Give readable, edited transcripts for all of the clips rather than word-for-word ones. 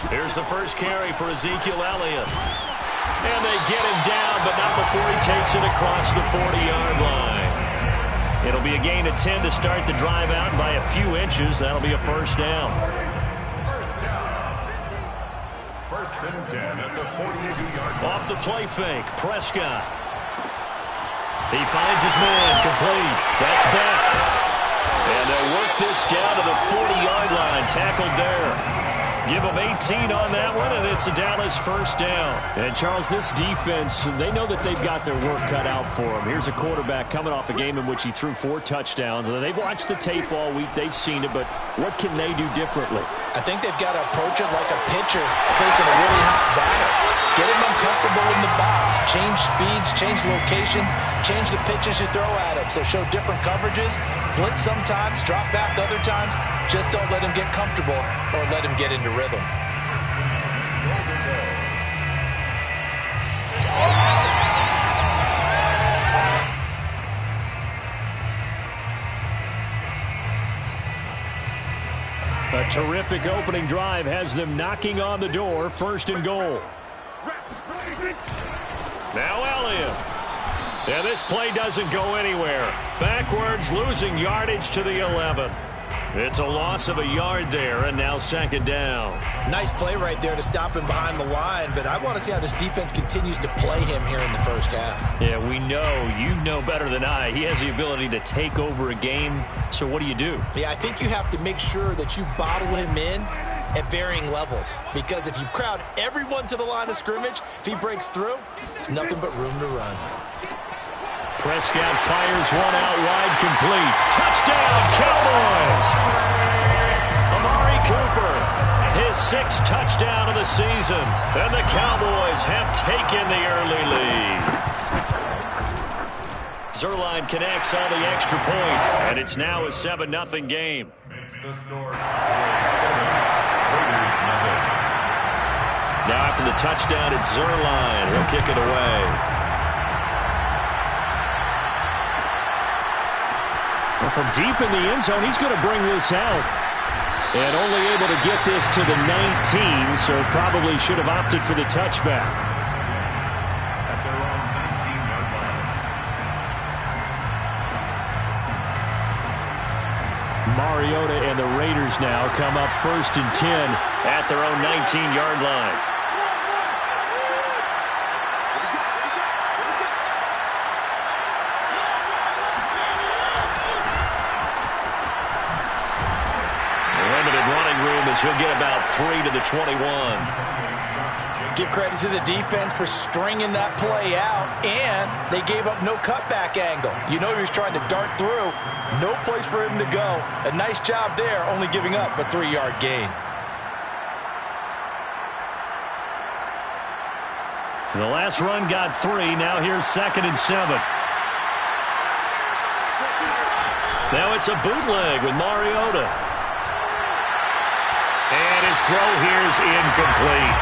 Here's the first carry for Ezekiel Elliott. And they get him down, but not before he takes it across the 40-yard line. It'll be a gain of 10 to start the drive out, and by a few inches, that'll be a first down. First and 10 at the 48-yard line. Off the play fake, Prescott. He finds his man, complete. That's back. And they'll work this down to the 40-yard line, tackled there. Give them 18 on that one, and it's a Dallas first down. And, Charles, this defense, they know that they've got their work cut out for them. Here's a quarterback coming off a game in which he threw 4 touchdowns. They've watched the tape all week. They've seen it, but what can they do differently? I think they've got to approach it like a pitcher facing a really hot batter. Get him uncomfortable in the box. Change speeds, change locations, change the pitches you throw at him. So show different coverages, blitz sometimes, drop back other times. Just don't let him get comfortable or let him get into rhythm. A terrific opening drive has them knocking on the door. First and goal. Now Elliott. Yeah, this play doesn't go anywhere. Backwards, losing yardage to the 11. It's a loss of a yard there, and now second down. Nice play right there to stop him behind the line, but I want to see how this defense continues to play him here in the first half. Yeah, we know. You know better than I. He has the ability to take over a game, so what do you do? Yeah, I think you have to make sure that you bottle him in at varying levels, because if you crowd everyone to the line of scrimmage, if he breaks through, there's nothing but room to run. Prescott fires one out wide, complete. Touchdown, Cowboys! Amari Cooper, his 6th touchdown of the season, and the Cowboys have taken the early lead. Zerline connects on the extra point, and it's now a 7-0 game. Makes the score 7. Raiders nothing. Now after the touchdown, it's Zerline. He'll kick it away. Well, from deep in the end zone, he's going to bring this out. And only able to get this to the 19, so probably should have opted for the touchback. At their own 19-yard line. Mariota and the Raiders now come up first and 10 at their own 19-yard line. He'll get about 3 to the 21. Give credit to the defense for stringing that play out, and they gave up no cutback angle. You know he was trying to dart through. No place for him to go. A nice job there, only giving up a 3-yard gain. The last run got 3. Now here's 2nd and 7. Now it's a bootleg with Mariota. And his throw here is incomplete.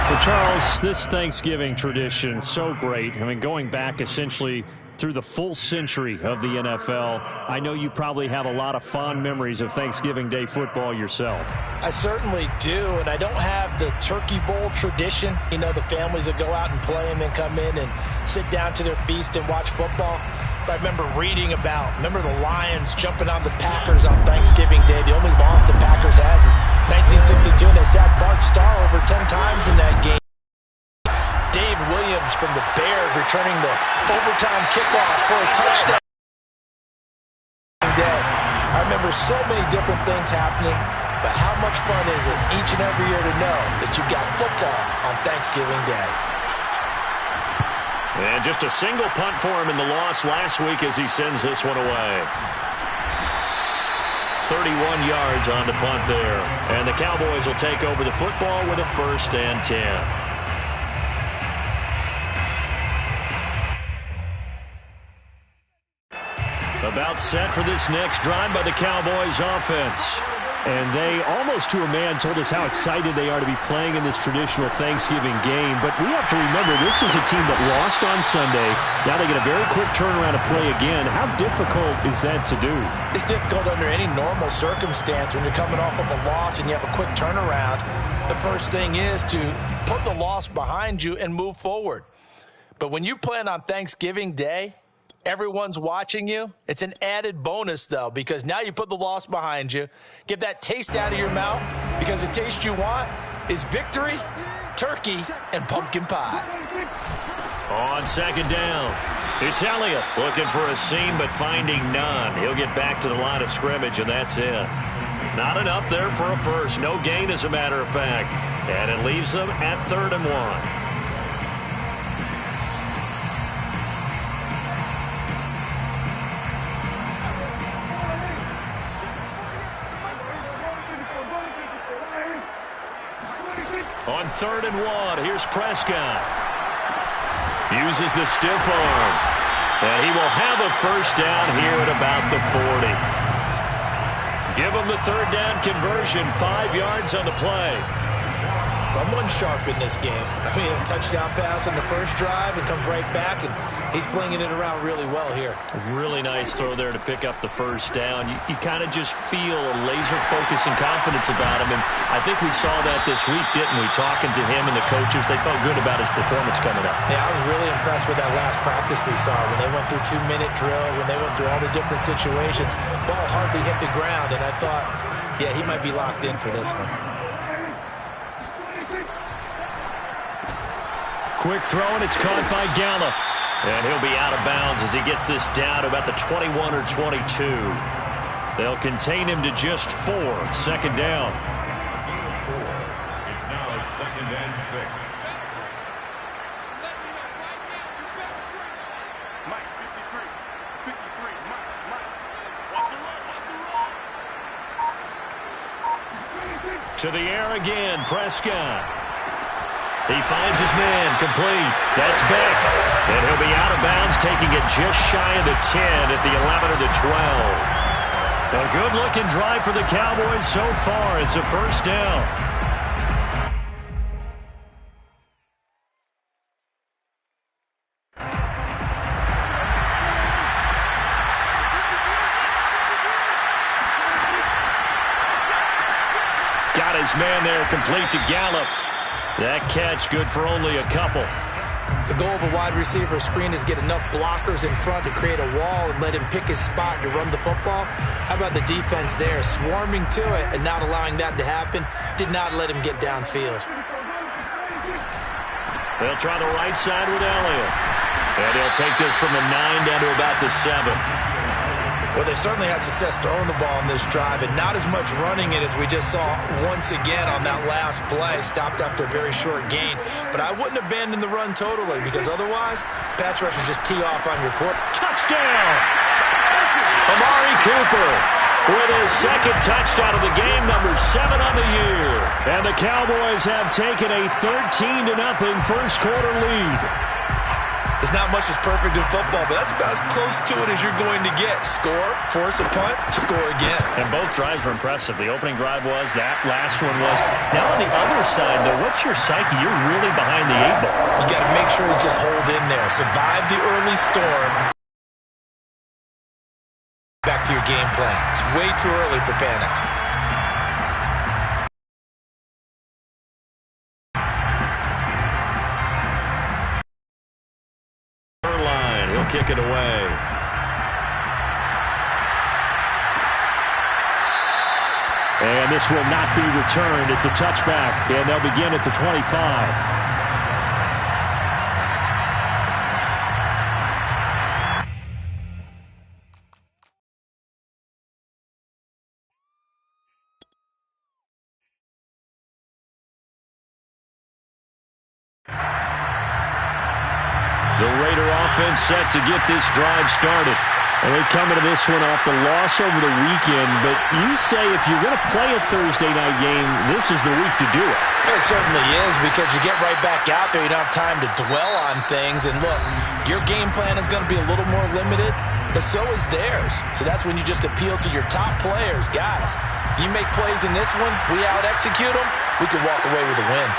Well, Charles, this Thanksgiving tradition, so great. I mean, going back essentially through the full century of the NFL, I know you probably have a lot of fond memories of Thanksgiving Day football yourself. I certainly do, and I don't have the Turkey Bowl tradition. You know, the families that go out and play and then come in and sit down to their feast and watch football. I remember reading about, the Lions jumping on the Packers on Thanksgiving Day. The only loss the Packers had in 1962, and they sacked Bart Starr over 10 times in that game. Dave Williams from the Bears returning the overtime kickoff for a touchdown. I remember so many different things happening, but how much fun is it each and every year to know that you've got football on Thanksgiving Day? And just a single punt for him in the loss last week as he sends this one away. 31 yards on the punt there. And the Cowboys will take over the football with a 1st and 10. About set for this next drive by the Cowboys offense. And they, almost to a man, told us how excited they are to be playing in this traditional Thanksgiving game. But we have to remember, this is a team that lost on Sunday. Now they get a very quick turnaround to play again. How difficult is that to do? It's difficult under any normal circumstance when you're coming off of a loss and you have a quick turnaround. The first thing is to put the loss behind you and move forward. But when you plan on Thanksgiving Day, everyone's watching you. It's an added bonus, though, because now you put the loss behind you. Get that taste out of your mouth, because the taste you want is victory, turkey, and pumpkin pie. On second down, it's Elliott looking for a seam but finding none. He'll get back to the line of scrimmage, and that's it. Not enough there for a first. No gain, as a matter of fact. And it leaves them at 3rd and 1. On 3rd and 1, here's Prescott. Uses the stiff arm. And he will have a first down here at about the 40. Give him the 3rd down conversion, 5 yards on the play. Someone's sharp in this game. I mean, a touchdown pass on the first drive and comes right back, and he's flinging it around really well here. Really nice throw there to pick up the first down. You kind of just feel a laser focus and confidence about him, and I think we saw that this week, didn't we? Talking to him and the coaches, they felt good about his performance coming up. Yeah, I was really impressed with that last practice we saw when they went through 2-minute drill, when they went through all the different situations. Ball hardly hit the ground, and I thought, yeah, he might be locked in for this one. Quick throw, and it's caught by Gallup. And he'll be out of bounds as he gets this down to about the 21 or 22. They'll contain him to just 4. Second down. It's now 2nd and 6. Mike, 53. 53. Mike. Watch the run. To the air again, Prescott. He finds his man, complete. That's Beck. And he'll be out of bounds, taking it just shy of the 10 at the 11 or the 12. A good-looking drive for the Cowboys so far. It's a first down. Got his man there, complete to Gallup. That catch good for only a couple. The goal of a wide receiver screen is get enough blockers in front to create a wall and let him pick his spot to run the football. How about the defense there, swarming to it and not allowing that to happen? Did not let him get downfield. They'll try the right side with Elliott. And he'll take this from the 9 down to about the 7. Well, they certainly had success throwing the ball in this drive, and not as much running it as we just saw once again on that last play. Stopped after a very short gain. But I wouldn't abandon the run totally, because otherwise, pass rushers just tee off on your court. Touchdown! Amari Cooper with his 2nd touchdown of the game, number 7 on the year. And the Cowboys have taken a 13-0 first quarter lead. There's not much that's perfect in football, but that's about as close to it as you're going to get. Score, force a punt, score again. And both drives were impressive. The opening drive was, that last one was. Now on the other side, though, what's your psyche? You're really behind the 8 ball. You got to make sure you just hold in there. Survive the early storm. Back to your game plan. It's way too early for panic. Kick it away. And this will not be returned. It's a touchback, and they'll begin at the 25. The Raider offense set to get this drive started. And they come into this one off the loss over the weekend, but you say if you're going to play a Thursday night game, this is the week to do it. It certainly is, because you get right back out there. You don't have time to dwell on things. And look, your game plan is going to be a little more limited, but so is theirs. So that's when you just appeal to your top players. Guys, if you make plays in this one, we out-execute them, we can walk away with a win.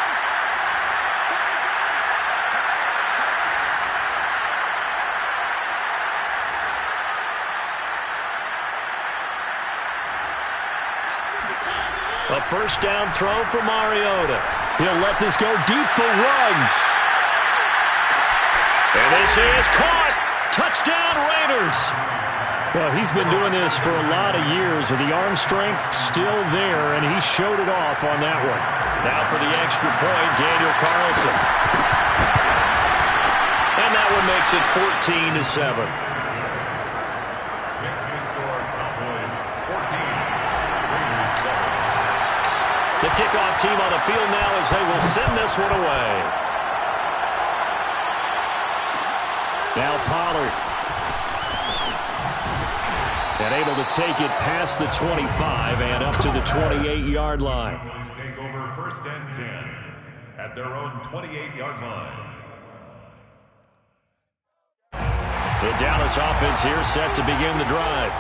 A first down throw for Mariota. He'll let this go deep for Ruggs. And this is caught. Touchdown Raiders. Well, he's been doing this for a lot of years with the arm strength still there, and he showed it off on that one. Now for the extra point, Daniel Carlson. And that one makes it 14-7. Makes the score Cowboys 14, Raiders 7. The kickoff team on the field now as they will send this one away. Now Pollard. And able to take it past the 25 and up to the 28-yard line. Cowboys take over first and 10 at their own 28-yard line. The Dallas offense here set to begin the drive.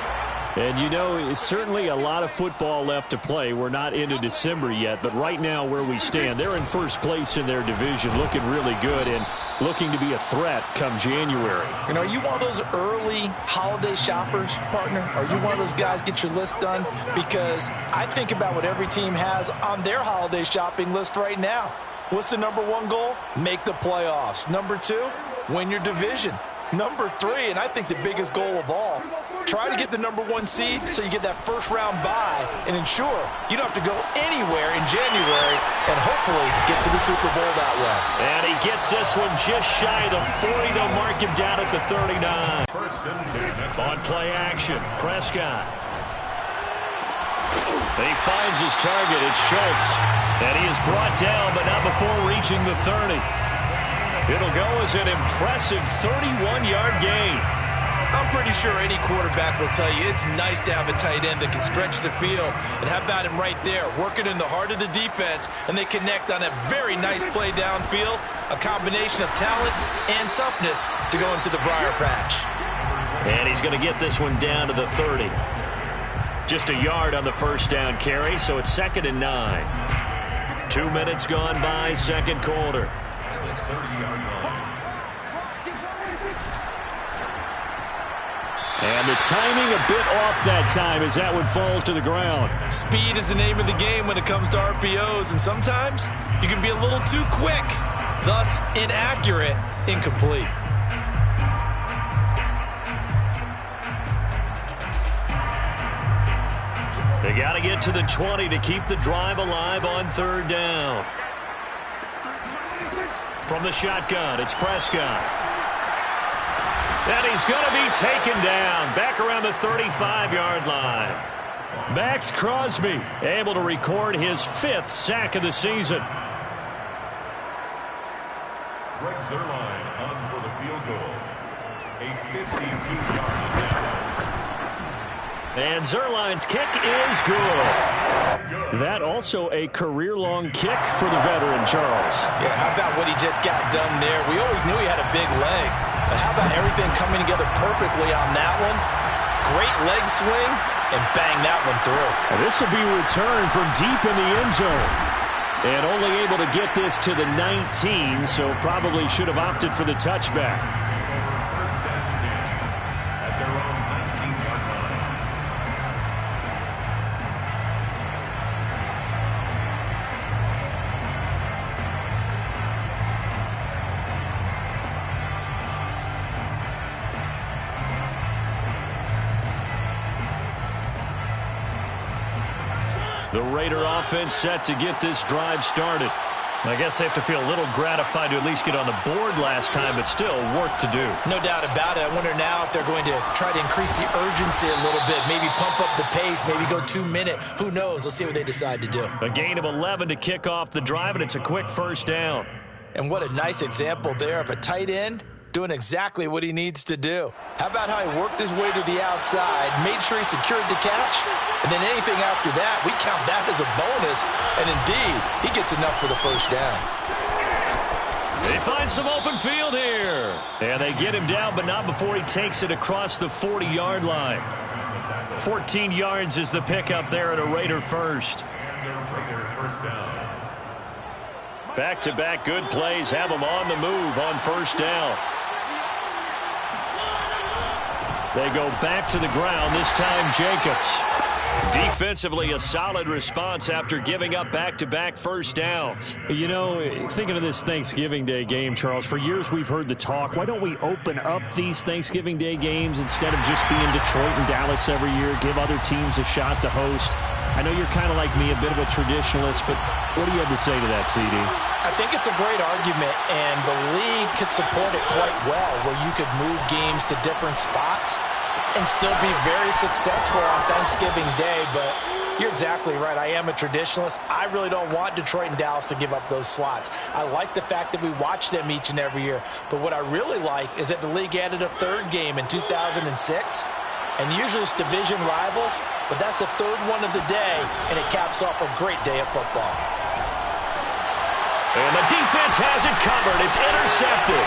And, you know, it's certainly a lot of football left to play. We're not into December yet, but right now where we stand, they're in first place in their division, looking really good and looking to be a threat come January. You know, are you one of those early holiday shoppers, partner? Are you one of those guys get your list done? Because I think about what every team has on their holiday shopping list right now. What's the number one goal? Make the playoffs. Number two, win your division. Number three, and I think the biggest goal of all, try to get the number one seed so you get that first round bye and ensure you don't have to go anywhere in January and hopefully get to the Super Bowl that way. And he gets this one just shy of the 40. They'll mark him down at the 39. First and 10. On play action, Prescott. He finds his target. It's Schultz. And he is brought down, but not before reaching the 30. It'll go as an impressive 31-yard gain. I'm pretty sure any quarterback will tell you it's nice to have a tight end that can stretch the field. And how about him right there, working in the heart of the defense, and they connect on a very nice play downfield, a combination of talent and toughness to go into the briar patch. And he's going to get this one down to the 30. Just a yard on the first down carry, so it's 2nd and 9. 2 minutes gone by, second quarter. 30-yard line. And the timing a bit off that time as that one falls to the ground. Speed is the name of the game when it comes to RPOs, and sometimes you can be a little too quick, thus inaccurate, incomplete. They got to get to the 20 to keep the drive alive on third down. From the shotgun, it's Prescott. And he's going to be taken down back around the 35-yard line. Max Crosby able to record his 5th sack of the season. Greg Zuerlein on for the field goal. A 52-yard attempt. And Zuerlein's kick is good. That also a career-long kick for the veteran, Charles. Yeah, how about what he just got done there? We always knew he had a big leg. But how about everything coming together perfectly on that one? Great leg swing, and bang that one through. And this will be returned from deep in the end zone. And only able to get this to the 19, so probably should have opted for the touchback. First and 10 at their own 19-yard line. The Raider offense set to get this drive started. I guess they have to feel a little gratified to at least get on the board last time, but still work to do. No doubt about it. I wonder now if they're going to try to increase the urgency a little bit, maybe pump up the pace, maybe go 2-minute. Who knows? Let's see what they decide to do. A gain of 11 to kick off the drive, and it's a quick first down. And what a nice example there of a tight end doing exactly what he needs to do. How about how he worked his way to the outside, made sure he secured the catch, and then anything after that, we count that as a bonus, and indeed, he gets enough for the first down. They find some open field here. And they get him down, but not before he takes it across the 40-yard line. 14 yards is the pickup there at a Raider first. And a Raider first down. Back-to-back good plays have them on the move on first down. They go back to the ground, this time Jacobs. Defensively, a solid response after giving up back-to-back first downs. You know, thinking of this Thanksgiving Day game, Charles, for years we've heard the talk, why don't we open up these Thanksgiving Day games instead of just being Detroit and Dallas every year, give other teams a shot to host? I know you're kind of like me, a bit of a traditionalist, but what do you have to say to that, CD? I think it's a great argument, and the league could support it quite well, where you could move games to different spots and still be very successful on Thanksgiving Day. But you're exactly right. I am a traditionalist. I really don't want Detroit and Dallas to give up those slots. I like the fact that we watch them each and every year. But what I really like is that the league added a third game in 2006. And usually it's division rivals, but that's the third one of the day, and it caps off a great day of football. And the defense has it covered. It's intercepted.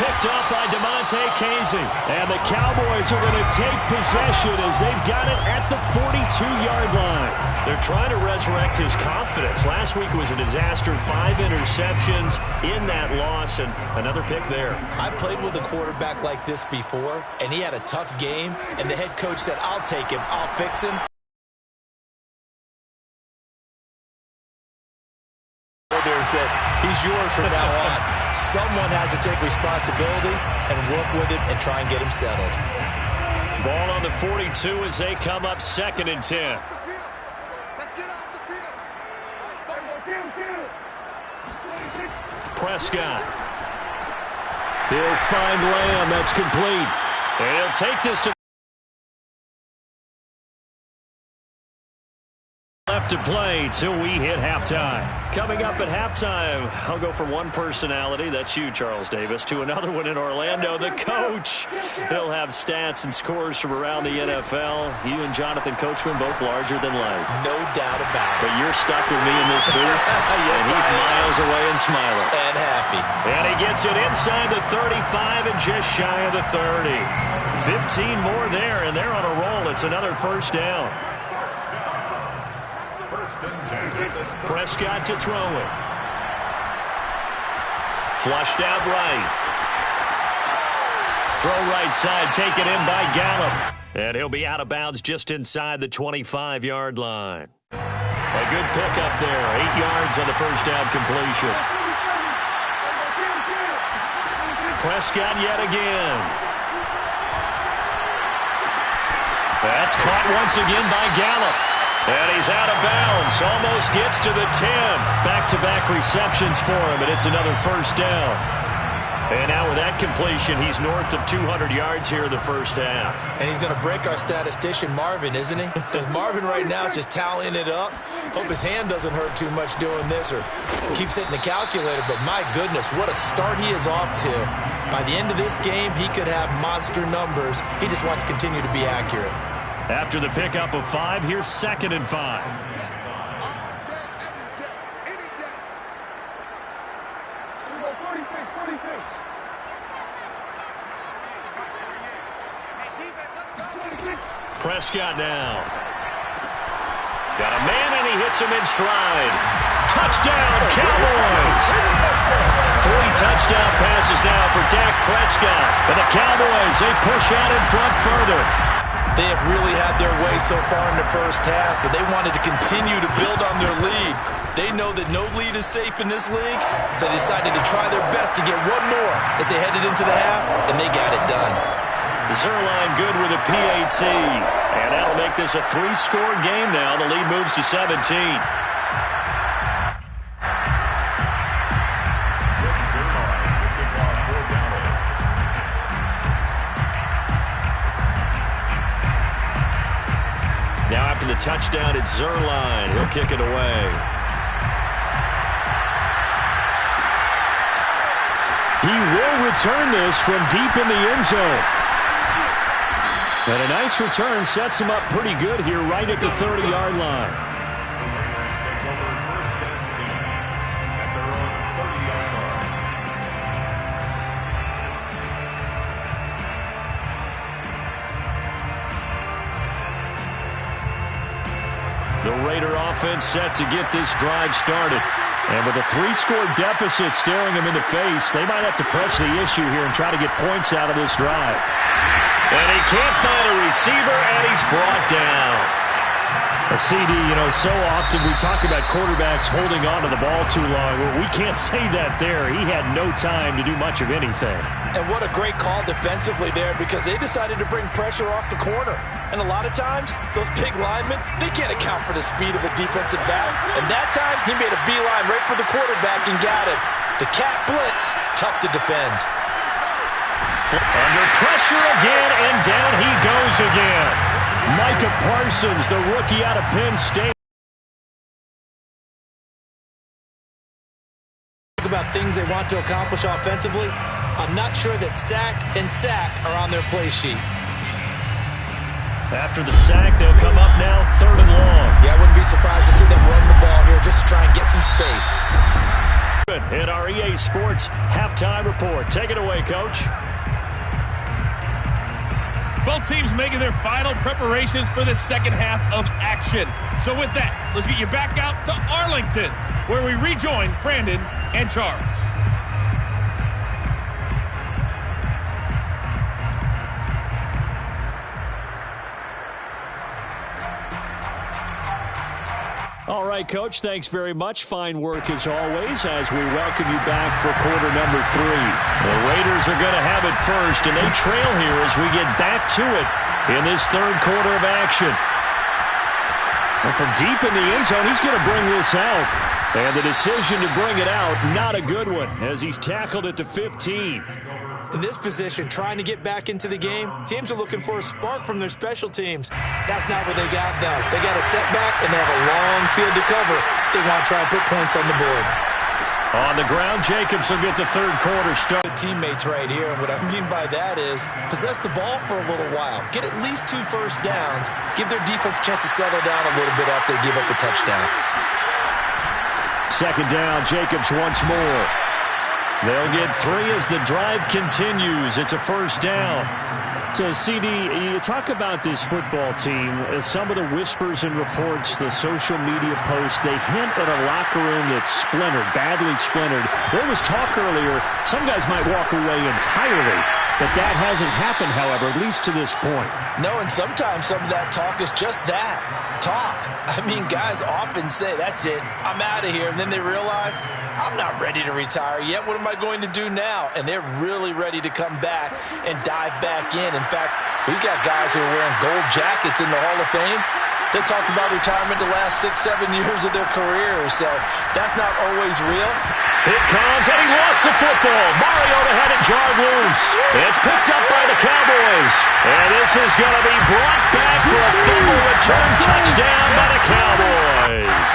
Picked up by DeMonte Casey. And the Cowboys are going to take possession as they've got it at the 42-yard line. They're trying to resurrect his confidence. Last week was a disaster. 5 interceptions in that loss, and another pick there. I played with a quarterback like this before, and he had a tough game, and the head coach said, I'll take him, I'll fix him. And said, he's yours from now on. Someone has to take responsibility and work with him and try and get him settled. Ball on the 42 as they come up 2nd and 10. Let's get off the field. Prescott. He'll find Lamb. That's complete. And he'll take this to left to play till we hit halftime. Coming up at halftime, I'll go from one personality, that's you, Charles Davis, to another one in Orlando, the coach. He'll have stats and scores from around the NFL. You and Jonathan Coachman both larger than life. No doubt about it. But you're stuck with me in this booth, yes, and he's miles away and smiling. And happy. And he gets it inside the 35 and just shy of the 30. 15 more there, and they're on a roll. It's another first down. Prescott to throw it. Flushed out right. Throw right side, taken in by Gallup. And he'll be out of bounds just inside the 25-yard line. A good pickup there. 8 yards on the first down completion. Prescott yet again. That's caught once again by Gallup. And he's out of bounds. Almost gets to the 10. Back-to-back receptions for him, and it's another first down. And now with that completion, he's north of 200 yards here in the first half. And he's going to break our statistician, Marvin, isn't he? Because Marvin right now is just tallying it up. Hope his hand doesn't hurt too much doing this or keeps hitting the calculator. But my goodness, what a start he is off to. By the end of this game, he could have monster numbers. He just wants to continue to be accurate. After the pickup of 5, here's 2nd and 5. Prescott now. Got a man, and he hits him in stride. Touchdown, Cowboys! 3 touchdown passes now for Dak Prescott. And the Cowboys, they push out in front further. They have really had their way so far in the first half, but they wanted to continue to build on their lead. They know that no lead is safe in this league, so they decided to try their best to get one more as they headed into the half, and they got it done. Zerline good with a PAT, and that'll make this a 3-score game now. The lead moves to 17. Now after the touchdown, it's Zerline. He'll kick it away. He will return this from deep in the end zone. And a nice return sets him up pretty good here right at the 30-yard line. The Raiders take over 1st and 10 at their own 30-yard line. The Raider offense set to get this drive started. And with a 3-score deficit staring them in the face, they might have to press the issue here and try to get points out of this drive. And he can't find a receiver, and he's brought down. A CD, so often we talk about quarterbacks holding on to the ball too long. Well, we can't say that there. He had no time to do much of anything. And what a great call defensively there, because they decided to bring pressure off the corner. And a lot of times, those big linemen, they can't account for the speed of a defensive back. And that time, he made a beeline right for the quarterback and got him. The cat blitz, tough to defend. Under pressure again, and down he goes again. Micah Parsons, the rookie out of Penn State. About things they want to accomplish offensively, I'm not sure that sack and sack are on their play sheet. After the sack, they'll come up now 3rd and long. Yeah, I wouldn't be surprised to see them run the ball here just to try and get some space. In our EA Sports halftime report. Take it away, Coach. Both teams making their final preparations for the second half of action. So with that, let's get you back out to Arlington, where we rejoin Brandon and Charles. All right, Coach, thanks very much. Fine work as always as we welcome you back for quarter number 3. The Raiders are going to have it first, and they trail here as we get back to it in this 3rd quarter of action. And from deep in the end zone, he's going to bring this out. And the decision to bring it out, not a good one, as he's tackled at the 15. In this position, trying to get back into the game, teams are looking for a spark from their special teams. That's not what they got, though. They got a setback, and they have a long field to cover if they want to try and put points on the board. On the ground, Jacobs will get the 3rd quarter start. Teammates right here, and what I mean by that is possess the ball for a little while. Get at least 2 first downs. Give their defense a chance to settle down a little bit after they give up a touchdown. 2nd down, Jacobs once more. They'll get 3 as the drive continues. It's a 1st down. So, CD, you talk about this football team. Some of the whispers and reports, the social media posts, they hint at a locker room that's splintered, badly splintered. There was talk earlier, some guys might walk away entirely. But that hasn't happened, however, at least to this point. No, and sometimes some of that talk is just that, talk. I mean, guys often say, that's it, I'm out of here. And then they realize, I'm not ready to retire yet. What am I going to do now? And they're really ready to come back and dive back in. In fact, we got guys who are wearing gold jackets in the Hall of Fame. They talked about retirement the last 6-7 years of their careers, so that's not always real. It comes, and he lost the football. Mariota had it jarred loose. It's picked up by the Cowboys. And this is going to be brought back for a fumble return touchdown by the Cowboys.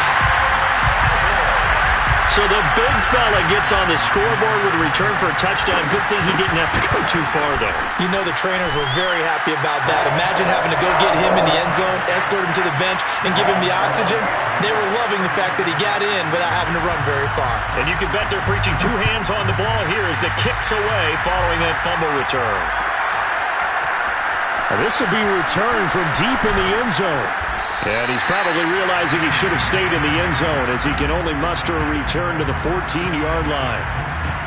So the big fella gets on the scoreboard with a return for a touchdown. Good thing he didn't have to go too far there. You know the trainers were very happy about that. Imagine having to go get him in the end zone, escort him to the bench, and give him the oxygen. They were loving the fact that he got in without having to run very far. And you can bet they're preaching 2 hands on the ball here as the kick's away following that fumble return. Now this will be returned from deep in the end zone. And he's probably realizing he should have stayed in the end zone as he can only muster a return to the 14-yard line.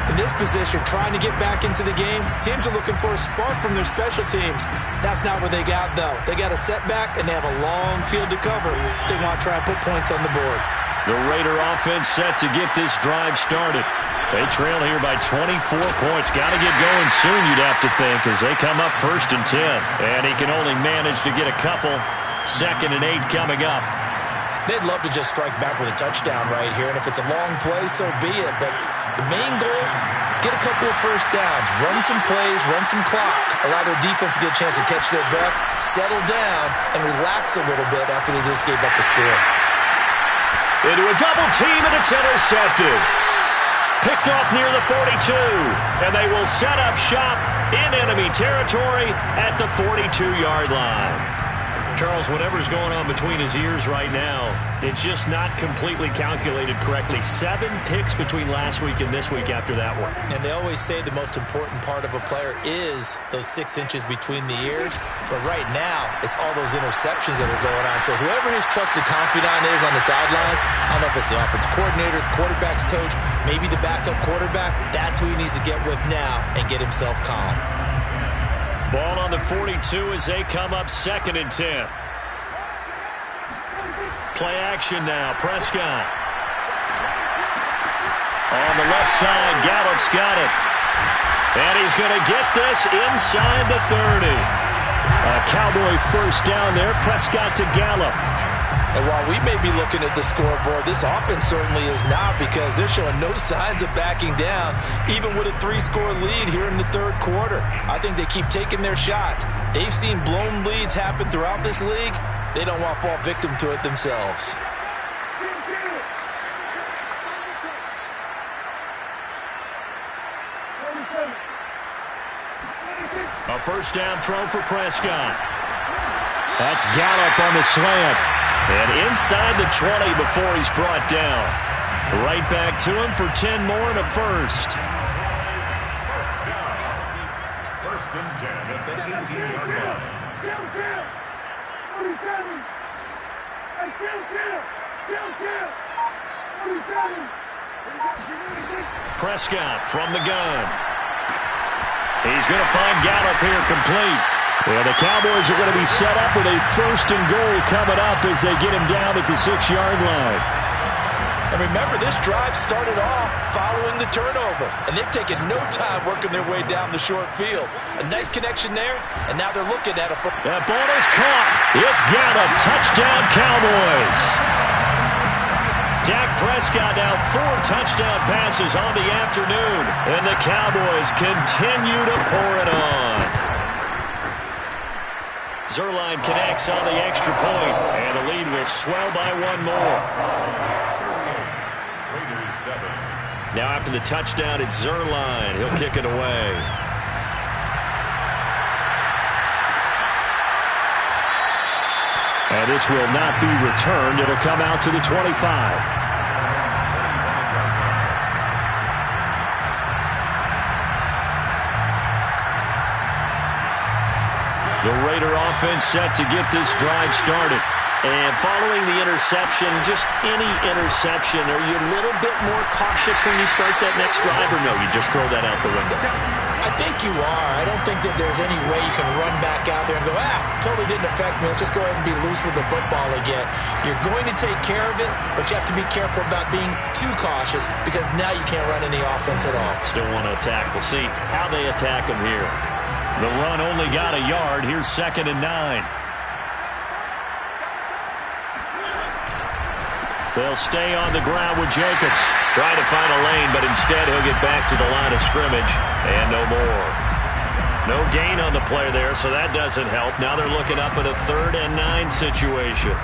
In this position, trying to get back into the game, teams are looking for a spark from their special teams. That's not what they got, though. They got a setback, and they have a long field to cover if they want to try and put points on the board. The Raider offense set to get this drive started. They trail here by 24 points. Got to get going soon, you'd have to think, as they come up 1st and 10. And he can only manage to get a couple. 2nd and 8 coming up. They'd love to just strike back with a touchdown right here, and if it's a long play, so be it. But the main goal, get a couple of first downs, run some plays, run some clock, allow their defense to get a chance to catch their breath, settle down, and relax a little bit after they just gave up the score. Into a double team, and it's intercepted. Picked off near the 42. And they will set up shop in enemy territory at the 42-yard line. Charles, whatever's going on between his ears right now, it's just not completely calculated correctly. 7 picks between last week and this week after that one. And they always say the most important part of a player is those 6 inches between the ears. But right now, it's all those interceptions that are going on. So whoever his trusted confidant is on the sidelines, I don't know if it's the offense coordinator, the quarterback's coach, maybe the backup quarterback, that's who he needs to get with now and get himself calm. Ball on the 42 as they come up 2nd and 10. Play action now. Prescott. On the left side, Gallup's got it. And he's going to get this inside the 30. A Cowboy first down there. Prescott to Gallup. And while we may be looking at the scoreboard, this offense certainly is not, because they're showing no signs of backing down, even with a 3-score lead here in the 3rd quarter. I think they keep taking their shots. They've seen blown leads happen throughout this league. They don't want to fall victim to it themselves. A first down throw for Prescott. That's Gallup on the slant. And inside the 20 before he's brought down. Right back to him for 10 more and a first. First down. 1st and 10 at the 18-yard line. Kill. 47. Hey, kill. 47. Prescott from the gun. He's going to find Gallup here complete. Well, the Cowboys are going to be set up with a 1st and goal coming up as they get him down at the 6-yard line. And remember, this drive started off following the turnover, and they've taken no time working their way down the short field. A nice connection there, and now they're looking at it. That ball is caught. It's Gallup. Touchdown, Cowboys. Dak Prescott now 4 touchdown passes on the afternoon, and the Cowboys continue to pour it on. Zerline connects on the extra point, and the lead will swell by 1 more. Raiders 7. Now after the touchdown, it's Zerline. He'll kick it away. And this will not be returned. It'll come out to the 25. The Raider offense set to get this drive started. And following the interception, just any interception, are you a little bit more cautious when you start that next drive, or no, you just throw that out the window? I think you are. I don't think that there's any way you can run back out there and go, totally didn't affect me. Let's just go ahead and be loose with the football again. You're going to take care of it, but you have to be careful about being too cautious, because now you can't run any offense at all. Still want to attack. We'll see how they attack him here. The run only got a yard. Here's 2nd and 9. They'll stay on the ground with Jacobs. Trying to find a lane, but instead he'll get back to the line of scrimmage. And no more. No gain on the play there, so that doesn't help. Now they're looking up at a 3rd and 9 situation.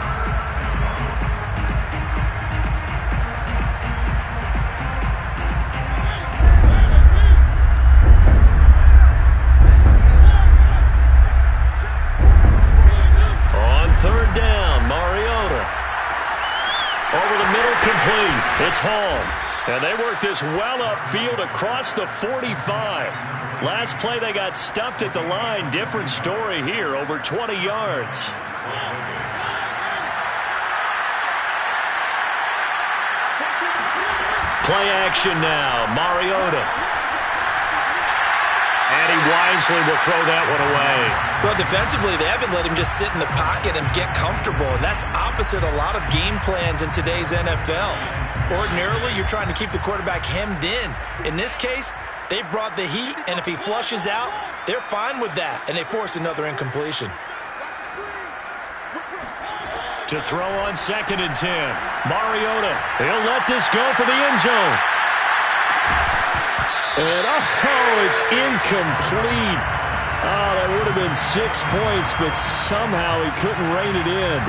On 3rd down, Mariota. Over the middle, complete. It's Hall. And they work this well upfield across the 45. Last play, they got stuffed at the line. Different story here, over 20 yards. Play action now, Mariota. And he wisely will throw that one away. Well, defensively, they haven't let him just sit in the pocket and get comfortable, and that's opposite a lot of game plans in today's NFL. Ordinarily, you're trying to keep the quarterback hemmed in. In this case, they brought the heat, and if he flushes out, they're fine with that, and they force another incompletion. To throw on 2nd and 10. Mariota, he'll let this go for the end zone. And, it's incomplete. That would have been 6 points, but somehow he couldn't rein it in.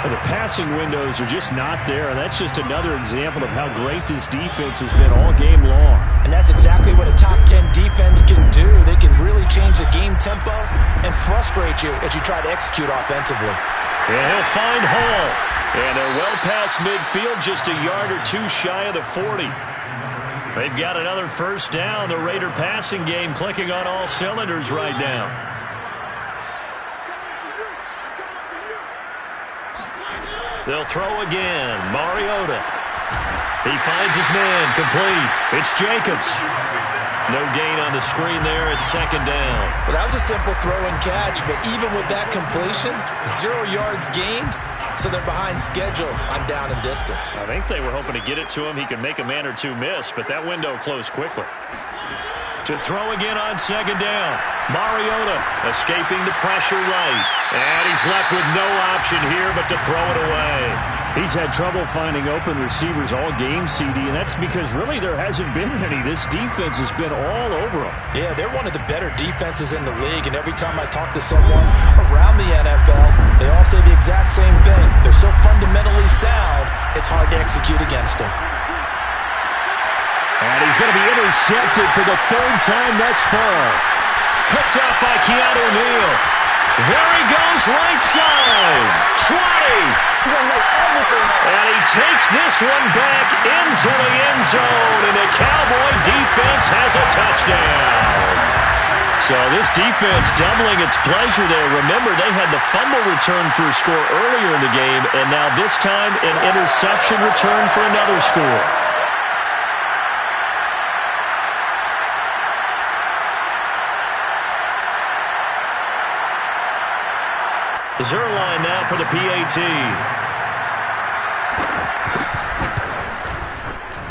Well, the passing windows are just not there, and that's just another example of how great this defense has been all game long. And that's exactly what a top 10 defense can do. They can really change the game tempo and frustrate you as you try to execute offensively. And he'll find Hall. And they're well past midfield, just a yard or two shy of the 40. They've got another first down. The Raider passing game clicking on all cylinders right now. They'll throw again. Mariota. He finds his man. Complete. It's Jacobs. No gain on the screen there. It's second down. Well, that was a simple throw and catch, but even with that completion, 0 yards gained, so they're behind schedule on down and distance. I think they were hoping to get it to him. He could make a man or two miss, but that window closed quickly. To throw again on second down. Mariota escaping the pressure right. And he's left with no option here but to throw it away. He's had trouble finding open receivers all game, CD, and that's because really there hasn't been any. This defense has been all over them. Yeah, they're one of the better defenses in the league, and every time I talk to someone around the NFL, they all say the exact same thing. They're so fundamentally sound, it's hard to execute against them. And he's going to be intercepted for the third time thus far. Picked up by Keanu Neal. There he goes, right side. 20. And he takes this one back into the end zone, and the Cowboy defense has a touchdown. So this defense doubling its pleasure there. Remember, they had the fumble return for a score earlier in the game, and now this time an interception return for another score. Zerline now for the PAT.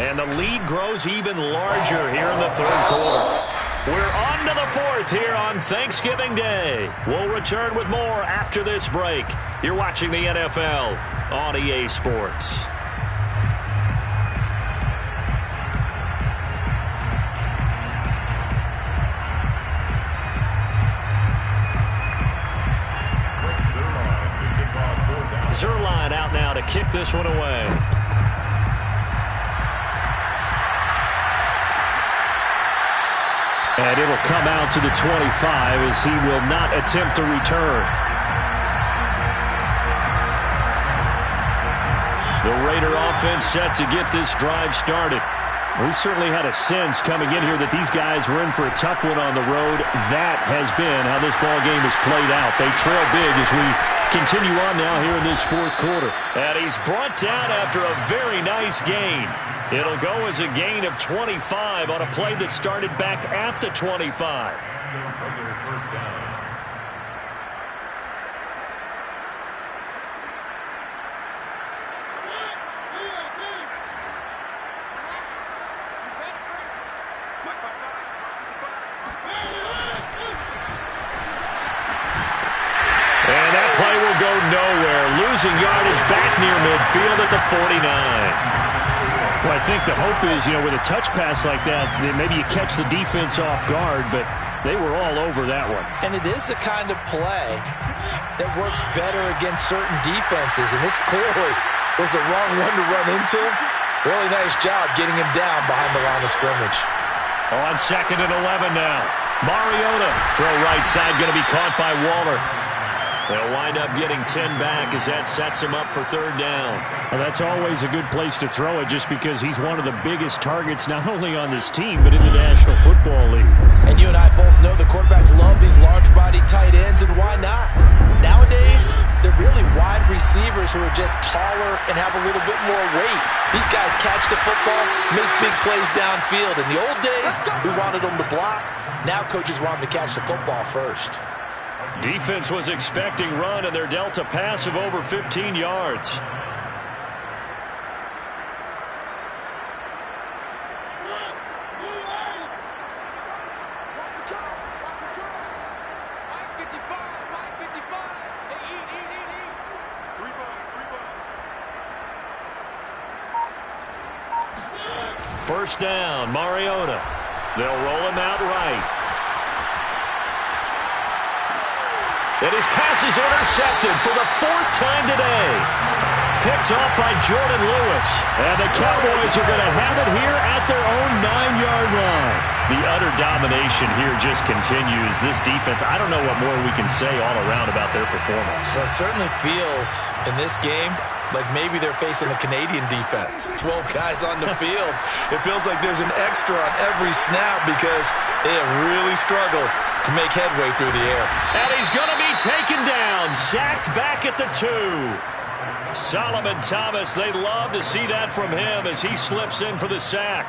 And the lead grows even larger here in the third quarter. We're on to the fourth here on Thanksgiving Day. We'll return with more after this break. You're watching the NFL on EA Sports. Zerline out now to kick this one away. And it'll come out to the 25 as he will not attempt to return. The Raider offense set to get this drive started. We certainly had a sense coming in here that these guys were in for a tough one on the road. That has been how this ball game has played out. They trail big as we continue on now here in this fourth quarter. And he's brought down after a very nice gain. It'll go as a gain of 25 on a play that started back at the 25. First down. And that play will go nowhere. Losing yardage back near midfield at the 49. Well, I think the hope is, with a touch pass like that, maybe you catch the defense off guard, but they were all over that one. And it is the kind of play that works better against certain defenses, and this clearly was the wrong one to run into. Really nice job getting him down behind the line of scrimmage. On second and 11 now. Mariota, throw right side, going to be caught by Waller. They'll wind up getting 10 back as that sets him up for third down. Well, that's always a good place to throw it just because he's one of the biggest targets not only on this team but in the National Football League. And you and I both know the quarterbacks love these large-body tight ends, and why not? Nowadays, they're really wide receivers who are just taller and have a little bit more weight. These guys catch the football, make big plays downfield. In the old days, we wanted them to block. Now coaches want them to catch the football first. Defense was expecting run, and they're dealt a pass of over 15 yards. First down, Mariota. They'll roll him out right. And his pass is intercepted for the 4th time today. Picked off by Jordan Lewis. And the Cowboys are going to have it here at their own 9-yard line. The utter domination here just continues. This defense, I don't know what more we can say all around about their performance. Well, it certainly feels in this game like maybe they're facing a Canadian defense. 12 guys on the field. It feels like there's an extra on every snap because they have really struggled to make headway through the air. And he's going to be taken down, sacked back at the 2. Solomon Thomas, they love to see that from him as he slips in for the sack.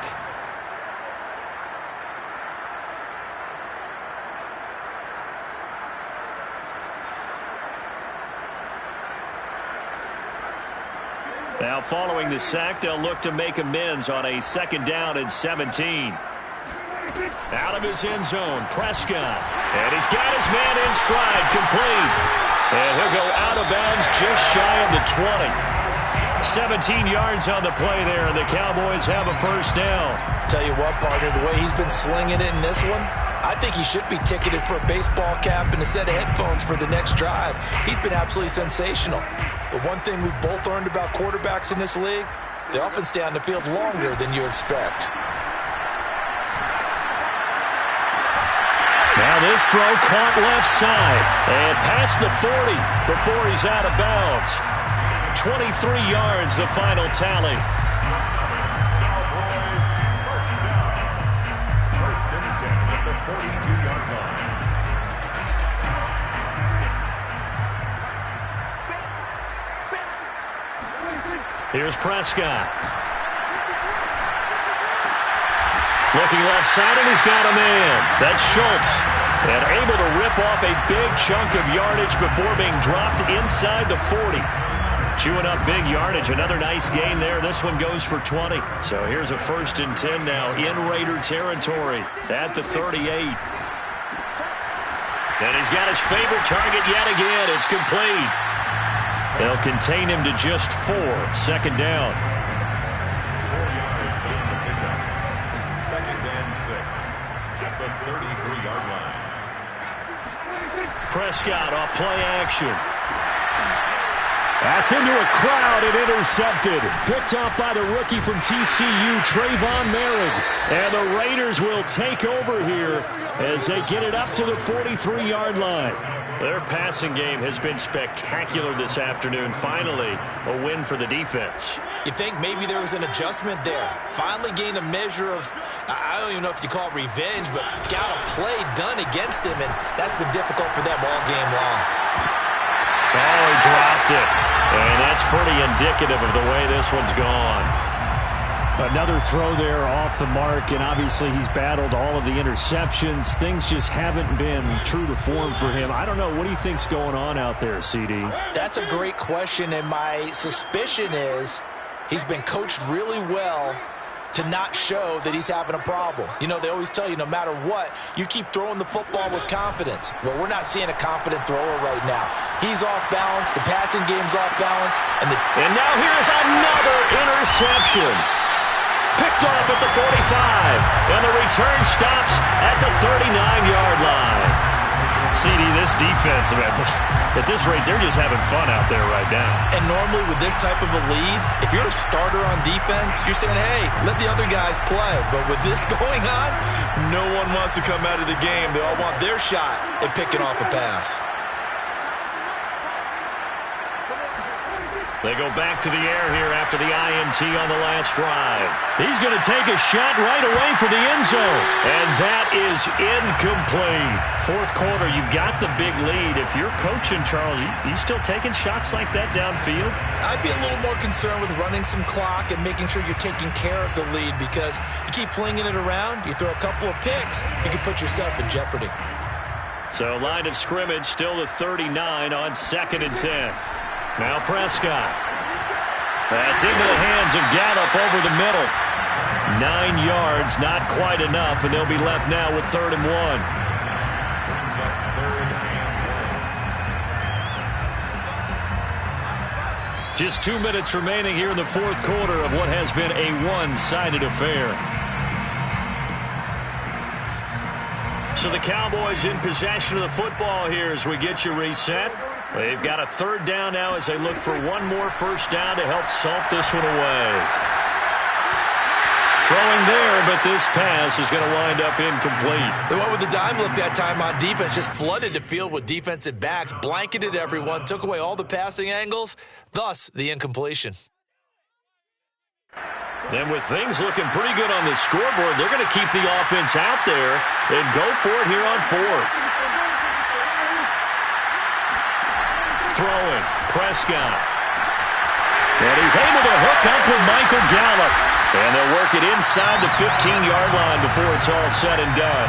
Now following the sack, they'll look to make amends on a 2nd down and 17. Out of his end zone, Prescott. And he's got his man in stride, complete. And he'll go out of bounds just shy of the 20. 17 yards on the play there, and the Cowboys have a 1st down. Tell you what, partner, the way he's been slinging it in this one, I think he should be ticketed for a baseball cap and a set of headphones for the next drive. He's been absolutely sensational. But one thing we've both learned about quarterbacks in this league, they often stay on the field longer than you expect. Now this throw caught left side and past the 40 before he's out of bounds. 23 yards, the final tally. Cowboys, 1st down. 1st and 10 at the 42-yard line. Here's Prescott. Looking left side, and he's got a man. That's Schultz. And able to rip off a big chunk of yardage before being dropped inside the 40. Chewing up big yardage. Another nice gain there. This one goes for 20. So here's a 1st and 10 now in Raider territory at the 38. And he's got his favorite target yet again. It's complete. They'll contain him to just 4. 2nd down. 4 yards on the pickup. 2nd and 6 at the 33-yard line. Prescott off play action. That's into a crowd and intercepted. Picked off by the rookie from TCU, Trayvon Merritt. And the Raiders will take over here as they get it up to the 43-yard line. Their passing game has been spectacular this afternoon. Finally, a win for the defense. You think maybe there was an adjustment there. Finally gained a measure of, I don't even know if you call it revenge, but got a play done against him, and that's been difficult for them all game long. Oh, he dropped it. And that's pretty indicative of the way this one's gone. Another throw there off the mark, and obviously he's battled all of the interceptions. Things just haven't been true to form for him. I don't know. What do you think's going on out there, CD? That's a great question, and my suspicion is he's been coached really well to not show that he's having a problem. You know, they always tell you no matter what, you keep throwing the football with confidence. Well, we're not seeing a confident thrower right now. He's off balance. The passing game's off balance. And now here's another interception. Picked off at the 45. And the return stops at the 39-yard line. CD, this defense, at this rate, they're just having fun out there right now. And normally with this type of a lead, if you're a starter on defense, you're saying, hey, let the other guys play. But with this going on, no one wants to come out of the game. They all want their shot at picking off a pass. They go back to the air here after the INT on the last drive. He's going to take a shot right away for the end zone. And that is incomplete. 4th quarter, you've got the big lead. If you're coaching, Charles, you still taking shots like that downfield? I'd be a little more concerned with running some clock and making sure you're taking care of the lead, because you keep flinging it around, you throw a couple of picks, you can put yourself in jeopardy. So line of scrimmage still the 39 on 2nd and 10. Now Prescott. That's into the hands of Gallup over the middle. 9 yards, not quite enough, and they'll be left now with 3rd and 1. Brings up 3rd and 1. Just 2 minutes remaining here in the 4th quarter of what has been a one-sided affair. So the Cowboys in possession of the football here as we get you reset. They've got a third down now as they look for one more first down to help salt this one away. Throwing there, but this pass is going to wind up incomplete. They went with the dime look that time on defense, just flooded the field with defensive backs, blanketed everyone, took away all the passing angles, thus the incompletion. Then with things looking pretty good on the scoreboard, they're going to keep the offense out there and go for it here on fourth. Throwing, Prescott. And he's able to hook up with Michael Gallup. And they'll work it inside the 15-yard line before it's all said and done.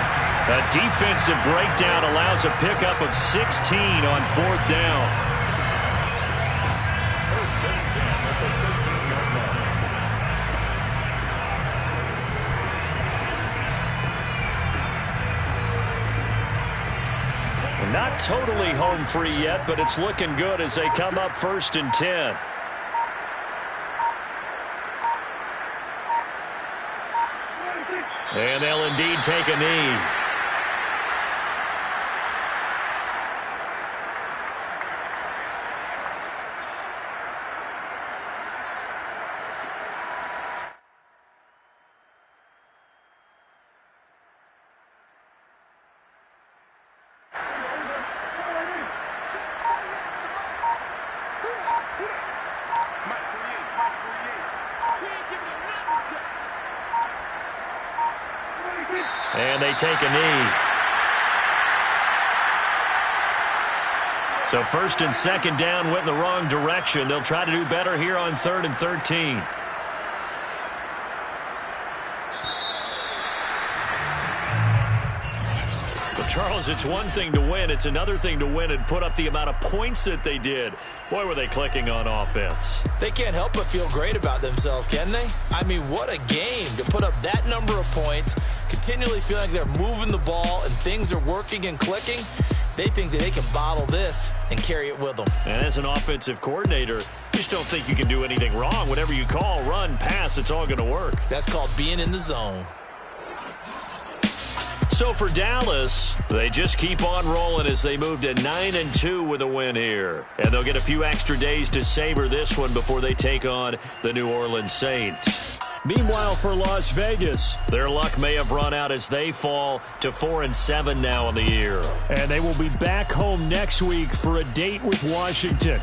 A defensive breakdown allows a pickup of 16 on fourth down. First and 10 at the 15-yard line. Not totally home free yet, but it's looking good as they come up first and 10. And they'll indeed take a knee. And they take a knee. So first and second down went in the wrong direction. They'll try to do better here on 3rd and 13. Well, Charles, it's one thing to win. It's another thing to win and put up the amount of points that they did. Boy, were they clicking on offense. They can't help but feel great about themselves, can they? I mean, what a game to put up that number of points, continually feeling like they're moving the ball and things are working and clicking. They think that they can bottle this and carry it with them. And as an offensive coordinator, you just don't think you can do anything wrong. Whatever you call, run, pass, it's all going to work. That's called being in the zone. So for Dallas, they just keep on rolling as they move to 9-2 with a win here. And they'll get a few extra days to savor this one before they take on the New Orleans Saints. Meanwhile, for Las Vegas, their luck may have run out as they fall to 4-7 now in the year. And they will be back home next week for a date with Washington.